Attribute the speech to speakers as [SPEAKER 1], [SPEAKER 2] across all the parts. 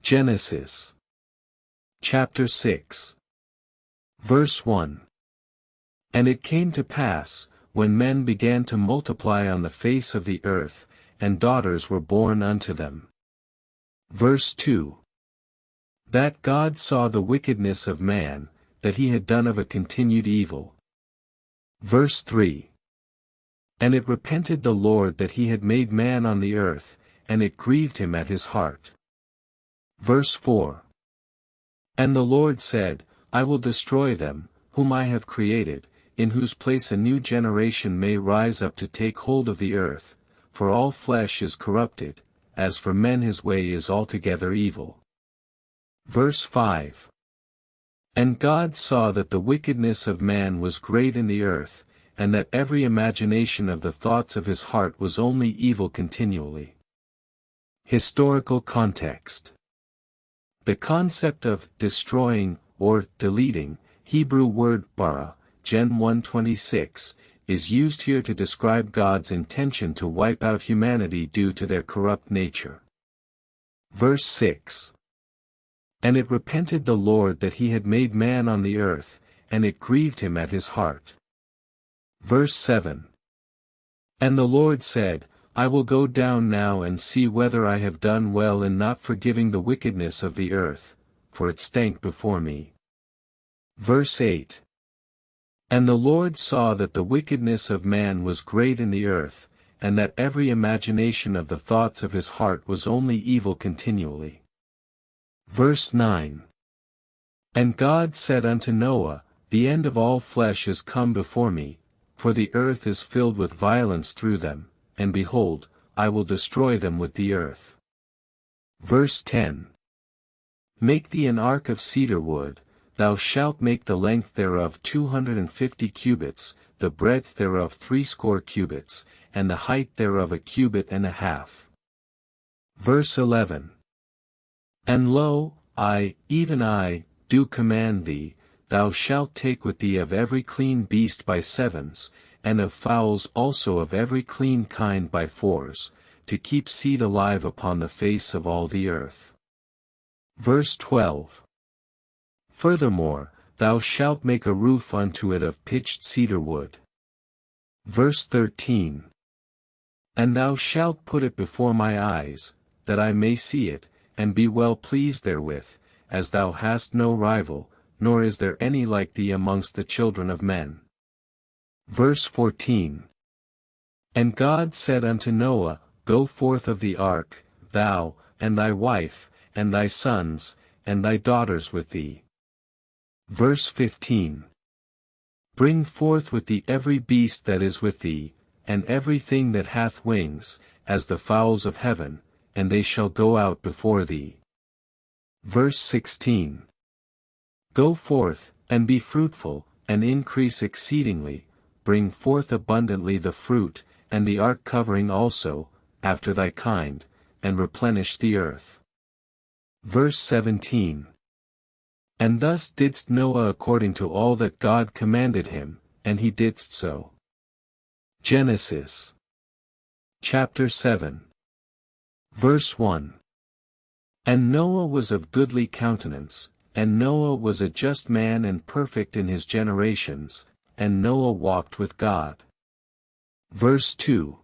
[SPEAKER 1] Genesis chapter 6 verse 1. And it came to pass, when men began to multiply on the face of the earth, and daughters were born unto them. Verse 2. That God saw the wickedness of man, that he had done of a continued evil. Verse 3. And it repented the Lord that he had made man on the earth, and it grieved him at his heart. Verse 4. And the Lord said, I will destroy them, whom I have created, in whose place a new generation may rise up to take hold of the earth, for all flesh is corrupted, as for men his way is altogether evil. Verse 5. And God saw that the wickedness of man was great in the earth, and that every imagination of the thoughts of his heart was only evil continually. Historical context. The concept of destroying, or deleting, Hebrew word bara, Gen 1:26, is used here to describe God's intention to wipe out humanity due to their corrupt nature. Verse 6. And it repented the Lord that he had made man on the earth, and it grieved him at his heart. Verse 7. And the Lord said, I will go down now and see whether I have done well in not forgiving the wickedness of the earth, for it stank before me. Verse 8. And the Lord saw that the wickedness of man was great in the earth, and that every imagination of the thoughts of his heart was only evil continually. Verse 9. And God said unto Noah, The end of all flesh is come before me, for the earth is filled with violence through them, and behold, I will destroy them with the earth. Verse 10. Make thee an ark of cedar wood, thou shalt make the length thereof 250 cubits, the breadth thereof 80 cubits, and the height thereof 1.5 cubits. Verse 11. And lo, I, even I, do command thee, thou shalt take with thee of every clean beast by sevens, and of fowls also of every clean kind by fours, to keep seed alive upon the face of all the earth. Verse 12. Furthermore, thou shalt make a roof unto it of pitched cedar wood. Verse 13. And thou shalt put it before my eyes, that I may see it, and be well pleased therewith, as thou hast no rival, nor is there any like thee amongst the children of men. Verse 14. And God said unto Noah, Go forth of the ark, thou, and thy wife, and thy sons, and thy daughters with thee. Verse 15. Bring forth with thee every beast that is with thee, and every thing that hath wings, as the fowls of heaven, and they shall go out before thee. Verse 16. Go forth, and be fruitful, and increase exceedingly, bring forth abundantly the fruit, and the ark covering also, after thy kind, and replenish the earth. Verse 17. And thus didst Noah according to all that God commanded him, and he didst so. Genesis chapter 7 verse 1. And Noah was of goodly countenance, and Noah was a just man and perfect in his generations, and Noah walked with God. Verse 2.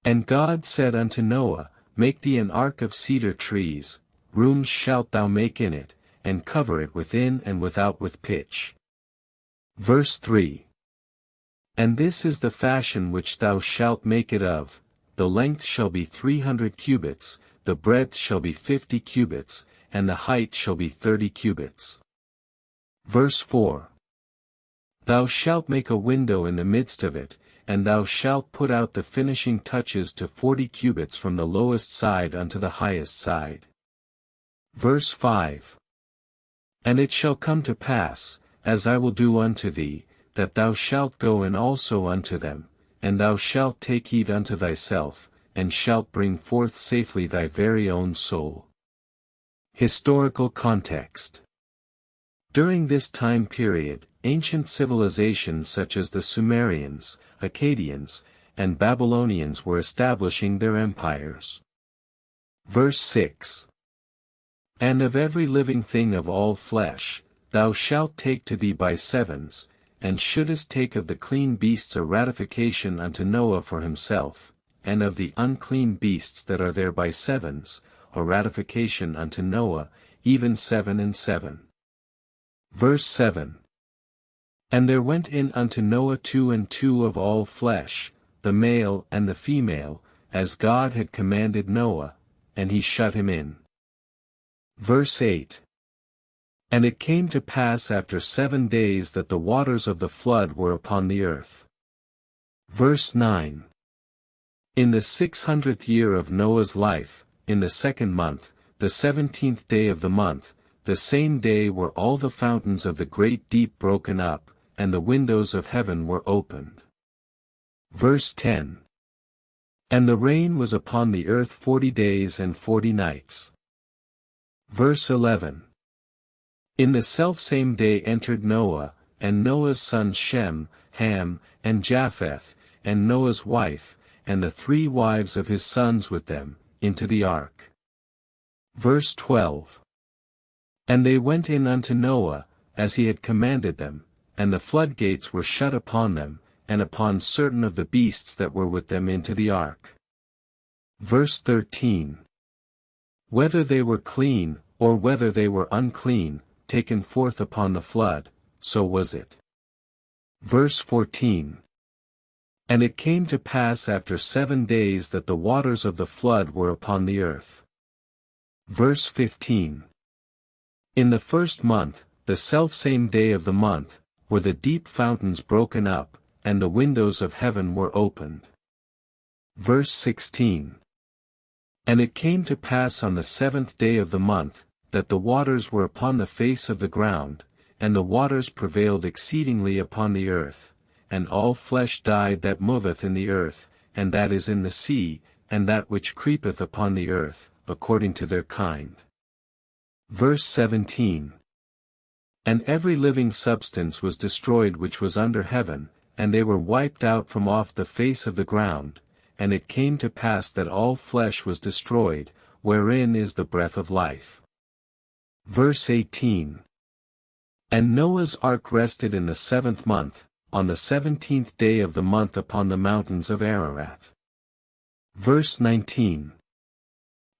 [SPEAKER 1] And God said unto Noah, Make thee an ark of cedar trees, rooms shalt thou make in it, and cover it within and without with pitch. Verse 3. And this is the fashion which thou shalt make it of, the length shall be 300 cubits, the breadth shall be 50 cubits, and the height shall be 30 cubits. Verse 4. Thou shalt make a window in the midst of it, and thou shalt put out the finishing touches to 40 cubits from the lowest side unto the highest side. Verse 5. And it shall come to pass, as I will do unto thee, that thou shalt go in also unto them, and thou shalt take heed unto thyself, and shalt bring forth safely thy very own soul. Historical context. During this time period, ancient civilizations such as the Sumerians, Akkadians, and Babylonians were establishing their empires. Verse 6. And of every living thing of all flesh, thou shalt take to thee by sevens, and shouldest take of the clean beasts a ratification unto Noah for himself, and of the unclean beasts that are there by sevens, a ratification unto Noah, even 7 and 7. Verse 7. And there went in unto Noah 2 and 2 of all flesh, the male and the female, as God had commanded Noah, and he shut him in. Verse 8. And it came to pass after 7 days that the waters of the flood were upon the earth. Verse 9. In the 600th year of Noah's life, in the 2nd month, the 17th day of the month, the same day were all the fountains of the great deep broken up, and the windows of heaven were opened. Verse 10. And the rain was upon the earth 40 days and 40 nights. Verse 11. In the selfsame day entered Noah, and Noah's sons Shem, Ham, and Japheth, and Noah's wife, and the 3 wives of his sons with them, into the ark. Verse 12. And they went in unto Noah, as he had commanded them, and the floodgates were shut upon them, and upon certain of the beasts that were with them into the ark. Verse 13. Whether they were clean, or whether they were unclean, taken forth upon the flood, so was it. Verse 14. And it came to pass after 7 days that the waters of the flood were upon the earth. Verse 15. In the 1st month, the selfsame day of the month, were the deep fountains broken up, and the windows of heaven were opened. Verse 16. And it came to pass on the 7th day of the month, that the waters were upon the face of the ground, and the waters prevailed exceedingly upon the earth, and all flesh died that moveth in the earth, and that is in the sea, and that which creepeth upon the earth, according to their kind. Verse 17. And every living substance was destroyed which was under heaven, and they were wiped out from off the face of the ground, and it came to pass that all flesh was destroyed, wherein is the breath of life. Verse 18. And Noah's ark rested in the 7th month, on the 17th day of the month upon the mountains of Ararat. Verse 19.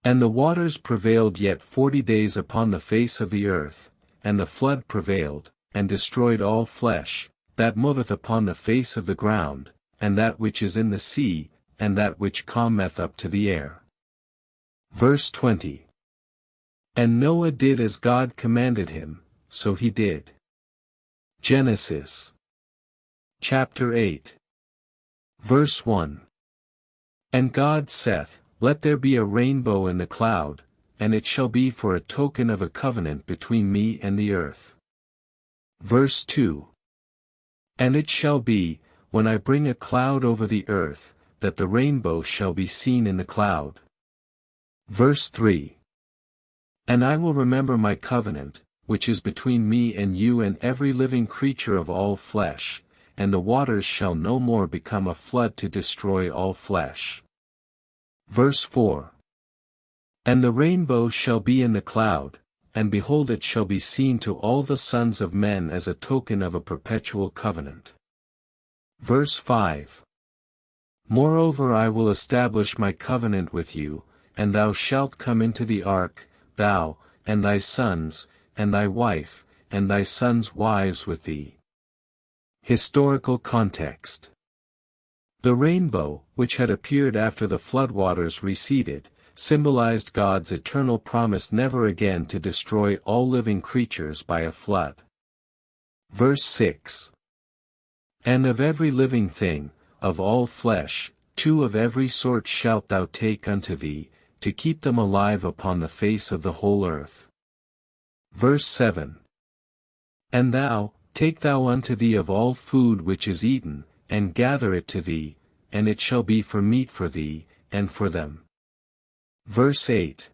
[SPEAKER 1] And the waters prevailed yet 40 days upon the face of the earth, and the flood prevailed, and destroyed all flesh, that moveth upon the face of the ground, and that which is in the sea, and that which cometh up to the air. Verse 20. And Noah did as God commanded him, so he did. Genesis chapter 8. Verse 1. And God saith, Let there be a rainbow in the cloud, and it shall be for a token of a covenant between me and the earth. Verse 2. And it shall be, when I bring a cloud over the earth, that the rainbow shall be seen in the cloud. Verse 3. And I will remember my covenant, which is between me and you and every living creature of all flesh, and the waters shall no more become a flood to destroy all flesh. Verse 4. And the rainbow shall be in the cloud, and behold it shall be seen to all the sons of men as a token of a perpetual covenant. Verse 5. Moreover I will establish my covenant with you, and thou shalt come into the ark, thou, and thy sons, and thy wife, and thy sons' wives with thee. Historical context. The rainbow, which had appeared after the floodwaters receded, symbolized God's eternal promise never again to destroy all living creatures by a flood. Verse 6. And of every living thing, of all flesh, 2 of every sort shalt thou take unto thee, to keep them alive upon the face of the whole earth. Verse 7. And thou, take thou unto thee of all food which is eaten, and gather it to thee, and it shall be for meat for thee, and for them. Verse 8.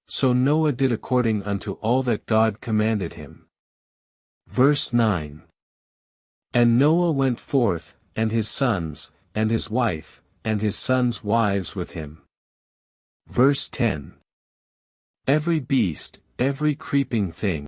[SPEAKER 1] So Noah did according unto all that God commanded him. Verse 9. And Noah went forth, and his sons, and his wife, and his sons' wives with him. Verse 10. Every beast, every creeping thing,